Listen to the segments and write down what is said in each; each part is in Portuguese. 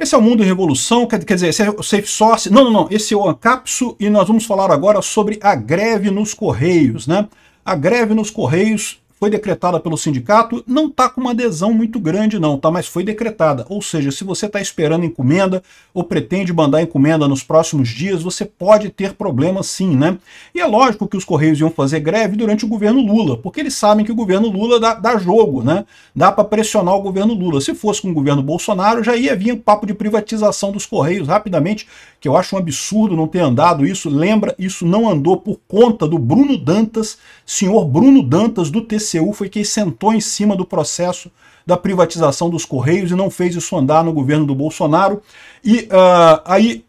Esse é o Mundo em Revolução, quer dizer, esse é o Safe Source. Não. Esse é o Ancapsu e nós vamos falar agora sobre a greve nos Correios, né? A greve nos Correios foi decretada pelo sindicato, não está com uma adesão muito grande não, tá? Mas foi decretada. Ou seja, se você está esperando encomenda ou pretende mandar encomenda nos próximos dias, você pode ter problema sim, né? E é lógico que os Correios iam fazer greve durante o governo Lula, porque eles sabem que o governo Lula dá jogo, né? Dá para pressionar o governo Lula. Se fosse com o governo Bolsonaro, já ia vir um papo de privatização dos Correios rapidamente, que eu acho um absurdo não ter andado isso. Lembra, isso não andou por conta do Bruno Dantas, senhor Bruno Dantas do TCU, foi quem sentou em cima do processo da privatização dos Correios e não fez isso andar no governo do Bolsonaro. E aí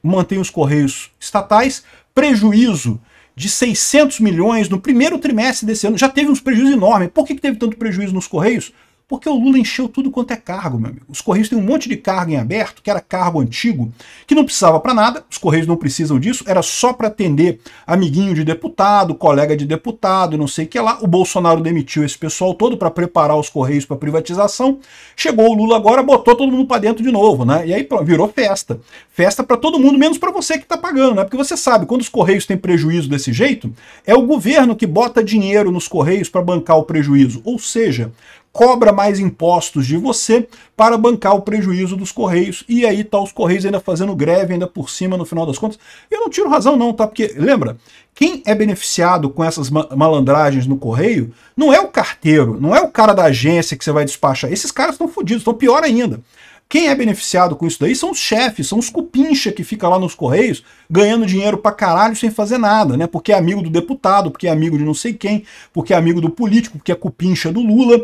mantém os Correios estatais, prejuízo de 600 milhões no primeiro trimestre desse ano, já teve uns prejuízos enormes. Por que teve tanto prejuízo nos Correios? Porque o Lula encheu tudo quanto é cargo, meu amigo. Os Correios têm um monte de cargo em aberto, que era cargo antigo, que não precisava para nada, os Correios não precisam disso, era só para atender amiguinho de deputado, colega de deputado, não sei o que lá. O Bolsonaro demitiu esse pessoal todo para preparar os Correios para privatização. Chegou o Lula agora, botou todo mundo para dentro de novo, né? E aí virou festa. Festa para todo mundo, menos para você que está pagando, né? Porque você sabe, quando os Correios têm prejuízo desse jeito, é o governo que bota dinheiro nos Correios para bancar o prejuízo. Ou seja, cobra mais impostos de você para bancar o prejuízo dos Correios, e aí tá os Correios ainda fazendo greve, ainda por cima, no final das contas. Eu não tiro razão não, tá? Porque, lembra, quem é beneficiado com essas malandragens no Correio não é o carteiro, não é o cara da agência que você vai despachar. Esses caras estão fodidos, estão pior ainda. Quem é beneficiado com isso daí são os chefes, são os cupincha que ficam lá nos Correios ganhando dinheiro pra caralho sem fazer nada, né? Porque é amigo do deputado, porque é amigo de não sei quem, porque é amigo do político, porque é cupincha do Lula.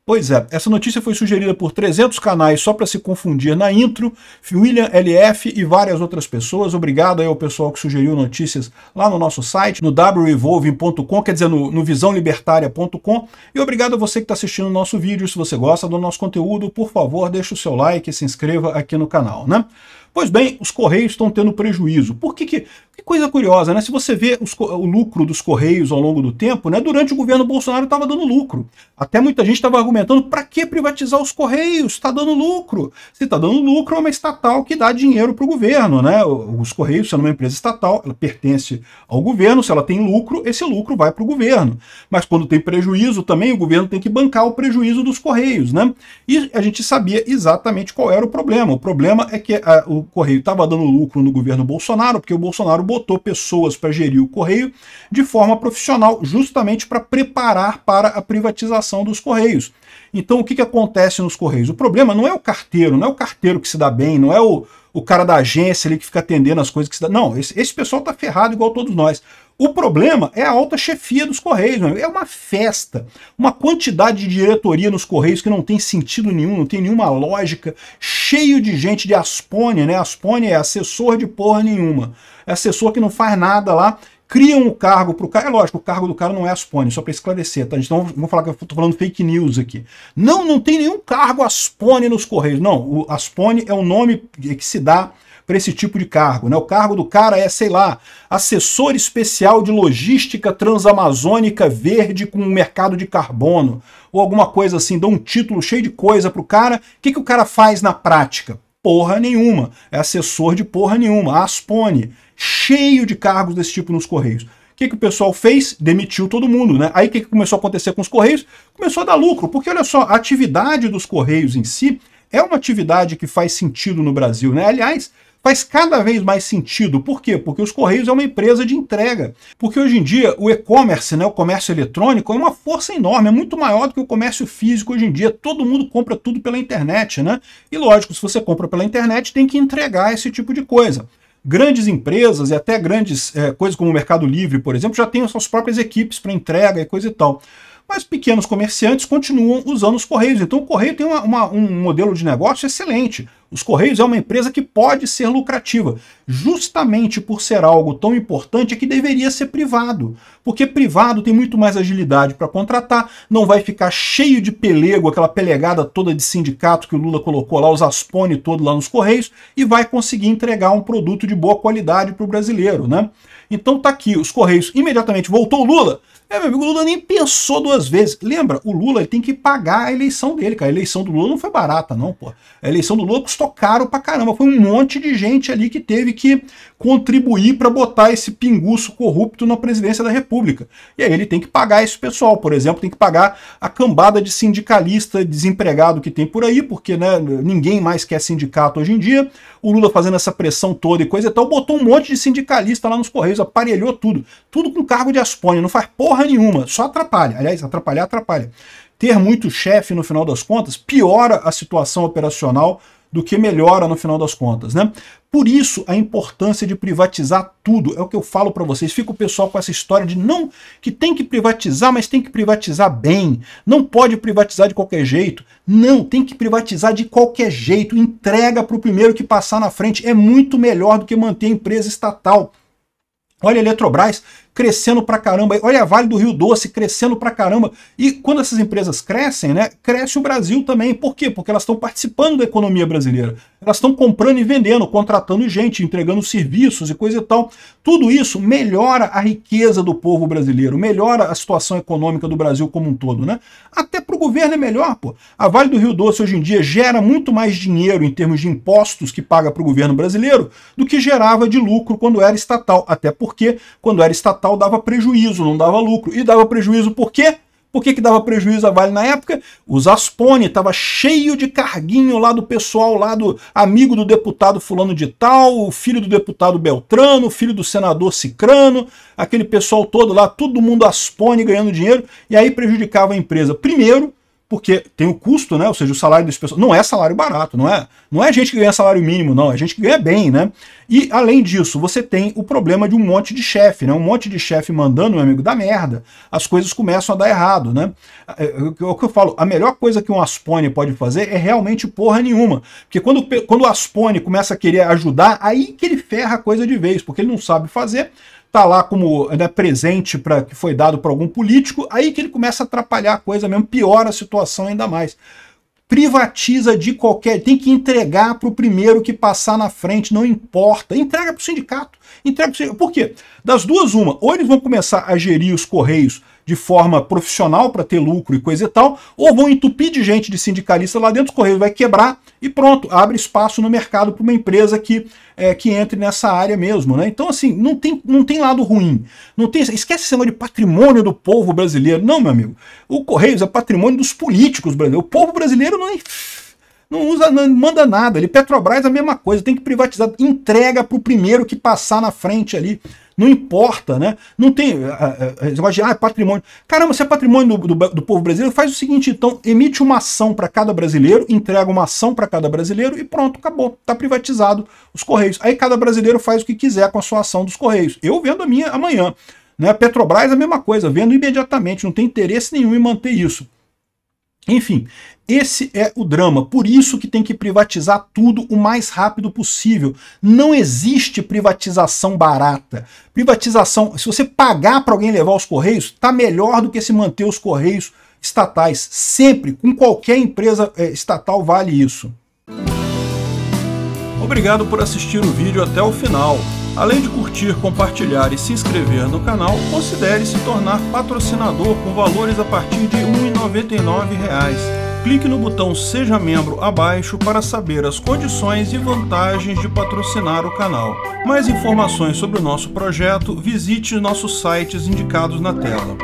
Pois é, essa notícia foi sugerida por 300 canais só para se confundir na intro, William LF e várias outras pessoas. Obrigado aí ao pessoal que sugeriu notícias lá no nosso site, no wrevolving.com, quer dizer, no visãolibertaria.com. E obrigado a você que está assistindo o nosso vídeo. Se você gosta do nosso conteúdo, por favor, deixe o seu like e se inscreva aqui no canal, né? Pois bem, os Correios estão tendo prejuízo. Por que coisa curiosa, né? Se você vê o lucro dos Correios ao longo do tempo, né? Durante o governo Bolsonaro estava dando lucro. Até muita gente estava argumentando, para que privatizar os Correios? Está dando lucro. Se está dando lucro, é uma estatal que dá dinheiro para o governo, né? Os Correios, sendo uma empresa estatal, ela pertence ao governo. Se ela tem lucro, esse lucro vai para o governo. Mas quando tem prejuízo também, o governo tem que bancar o prejuízo dos Correios, né? E a gente sabia exatamente qual era o problema. O problema é que o Correio estava dando lucro no governo Bolsonaro, porque o Bolsonaro botou pessoas para gerir o Correio de forma profissional, justamente para preparar para a privatização dos Correios. Então o que acontece nos Correios? O problema não é o carteiro, não é o carteiro que se dá bem, não é o cara da agência ali que fica atendendo as coisas que se dá. Não, esse pessoal tá ferrado igual todos nós. O problema é a alta chefia dos Correios, é uma festa, uma quantidade de diretoria nos Correios que não tem sentido nenhum, não tem nenhuma lógica, cheio de gente de Aspone, né? Aspone é assessor de porra nenhuma, é assessor que não faz nada lá, criam o cargo para o cara. É lógico, o cargo do cara não é Aspone, só para esclarecer, tá? Então vamos falar que eu estou falando fake news aqui. Não tem nenhum cargo Aspone nos Correios, não, o Aspone é o nome que se dá para esse tipo de cargo, né? O cargo do cara é, sei lá, assessor especial de logística transamazônica verde com mercado de carbono, ou alguma coisa assim, dá um título cheio de coisa pro cara. O que o cara faz na prática? Porra nenhuma, é assessor de porra nenhuma, Aspone, cheio de cargos desse tipo nos Correios. O que o pessoal fez? Demitiu todo mundo, né? Aí o que começou a acontecer com os Correios? Começou a dar lucro, porque olha só, a atividade dos Correios em si é uma atividade que faz sentido no Brasil, né? Aliás, faz cada vez mais sentido. Por quê? Porque os Correios é uma empresa de entrega. Porque hoje em dia o e-commerce, né, o comércio eletrônico, é uma força enorme, é muito maior do que o comércio físico hoje em dia. Todo mundo compra tudo pela internet, né? E lógico, se você compra pela internet, tem que entregar esse tipo de coisa. Grandes empresas e até grandes coisas como o Mercado Livre, por exemplo, já têm as suas próprias equipes para entrega e coisa e tal. Mas pequenos comerciantes continuam usando os Correios. Então o Correio tem um modelo de negócio excelente. Os Correios é uma empresa que pode ser lucrativa. Justamente por ser algo tão importante é que deveria ser privado. Porque privado tem muito mais agilidade para contratar, não vai ficar cheio de pelego, aquela pelegada toda de sindicato que o Lula colocou lá, os Aspone todo lá nos Correios, e vai conseguir entregar um produto de boa qualidade para o brasileiro, né? Então tá aqui, os Correios imediatamente voltou o Lula. Meu amigo, o Lula nem pensou duas vezes. Lembra, o Lula ele tem que pagar a eleição dele, cara. A eleição do Lula não foi barata, não, pô. A eleição do Lula custou custou caro pra caramba. Foi um monte de gente ali que teve que contribuir para botar esse pinguço corrupto na presidência da República. E aí ele tem que pagar esse pessoal, por exemplo, tem que pagar a cambada de sindicalista desempregado que tem por aí, porque né, ninguém mais quer sindicato hoje em dia. O Lula fazendo essa pressão toda e coisa e tal, botou um monte de sindicalista lá nos Correios, aparelhou tudo. Tudo com cargo de aspônia, não faz porra nenhuma, só atrapalha. Aliás, atrapalhar, atrapalha. Ter muito chefe, no final das contas, piora a situação operacional do que melhora no final das contas, né? Por isso, a importância de privatizar tudo. É o que eu falo para vocês. Fica o pessoal com essa história de não, que tem que privatizar, mas tem que privatizar bem. Não pode privatizar de qualquer jeito. Não, tem que privatizar de qualquer jeito. Entrega para o primeiro que passar na frente. É muito melhor do que manter a empresa estatal. Olha a Eletrobras crescendo pra caramba, olha a Vale do Rio Doce crescendo pra caramba. E quando essas empresas crescem, né, cresce o Brasil também. Por quê? Porque elas estão participando da economia brasileira. Elas estão comprando e vendendo, contratando gente, entregando serviços e coisa e tal. Tudo isso melhora a riqueza do povo brasileiro, melhora a situação econômica do Brasil como um todo, né? Até pro governo é melhor, pô. A Vale do Rio Doce hoje em dia gera muito mais dinheiro em termos de impostos que paga pro governo brasileiro do que gerava de lucro quando era estatal. Até porque quando era estatal dava prejuízo, não dava lucro. E dava prejuízo por quê? Por que dava prejuízo a Vale na época? Os Aspone, estava cheio de carguinho lá do pessoal, lá do amigo do deputado fulano de tal, o filho do deputado Beltrano, o filho do senador Cicrano, aquele pessoal todo lá, todo mundo Aspone ganhando dinheiro, e aí prejudicava a empresa. Primeiro, porque tem o custo, né? Ou seja, o salário desse pessoal não é salário barato, não é gente que ganha salário mínimo, não, é gente que ganha bem, né? E além disso, você tem o problema de um monte de chefe, né? Um monte de chefe mandando, meu amigo, dá merda. As coisas começam a dar errado, né? É o que eu falo, a melhor coisa que um Aspone pode fazer é realmente porra nenhuma. Porque quando o Aspone começa a querer ajudar, aí que ele ferra a coisa de vez, porque ele não sabe fazer. Tá lá como né, presente que foi dado para algum político, aí que ele começa a atrapalhar a coisa mesmo, piora a situação ainda mais. Privatiza de qualquer... Tem que entregar para o primeiro que passar na frente, não importa. Entrega para o sindicato. Por quê? Das duas, uma. Ou eles vão começar a gerir os Correios de forma profissional para ter lucro e coisa e tal, ou vão entupir de gente, de sindicalista lá dentro, os Correios vai quebrar e pronto, abre espaço no mercado para uma empresa que entre nessa área mesmo, né? Então, assim, não tem lado ruim. Esquece esse negócio de patrimônio do povo brasileiro. Não, meu amigo. O Correios é patrimônio dos políticos brasileiros. O povo brasileiro não manda nada. Petrobras é a mesma coisa, tem que privatizar, entrega para o primeiro que passar na frente ali. Não importa, né? Não tem negócio de patrimônio. Caramba, se é patrimônio do povo brasileiro, faz o seguinte, então, emite uma ação para cada brasileiro, entrega uma ação para cada brasileiro e pronto, acabou. Está privatizado os Correios. Aí cada brasileiro faz o que quiser com a sua ação dos Correios. Eu vendo a minha amanhã. Né? Petrobras é a mesma coisa, vendo imediatamente, não tem interesse nenhum em manter isso. Enfim, esse é o drama, por isso que tem que privatizar tudo o mais rápido possível. Não existe privatização barata. Privatização, se você pagar para alguém levar os Correios, tá melhor do que se manter os Correios estatais. Sempre, com qualquer empresa estatal vale isso. Obrigado por assistir o vídeo até o final. Além de curtir, compartilhar e se inscrever no canal, considere se tornar patrocinador com valores a partir de R$ 1,99. Clique no botão Seja Membro abaixo para saber as condições e vantagens de patrocinar o canal. Mais informações sobre o nosso projeto, visite nossos sites indicados na tela.